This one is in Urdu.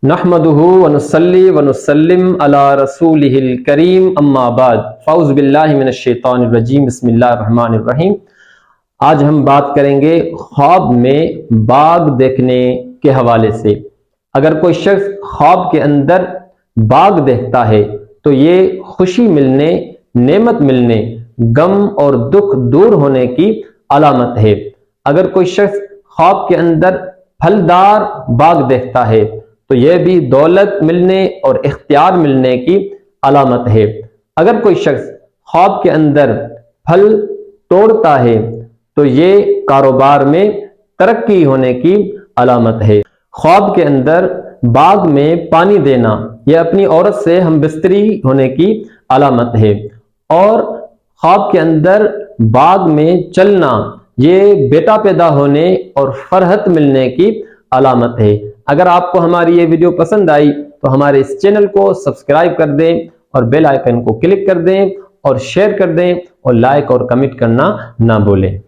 نحمده ونصلي ونسلم على رسوله الكريم اما بعد فاعوذ باللہ من الشیطان الرجیم بسم اللہ الرحمن الرحیم۔ آج ہم بات کریں گے خواب میں باغ دیکھنے کے حوالے سے۔ اگر کوئی شخص خواب کے اندر باغ دیکھتا ہے تو یہ خوشی ملنے، نعمت ملنے، غم اور دکھ دور ہونے کی علامت ہے۔ اگر کوئی شخص خواب کے اندر پھلدار باغ دیکھتا ہے تو یہ بھی دولت ملنے اور اختیار ملنے کی علامت ہے۔ اگر کوئی شخص خواب کے اندر پھل توڑتا ہے تو یہ کاروبار میں ترقی ہونے کی علامت ہے۔ خواب کے اندر باغ میں پانی دینا یہ اپنی عورت سے ہم بستری ہونے کی علامت ہے، اور خواب کے اندر باغ میں چلنا یہ بیٹا پیدا ہونے اور فرحت ملنے کی علامت ہے۔ اگر آپ کو ہماری یہ ویڈیو پسند آئی تو ہمارے اس چینل کو سبسکرائب کر دیں اور بیل آئیکن کو کلک کر دیں اور شیئر کر دیں اور لائک اور کمنٹ کرنا نہ بھولیں۔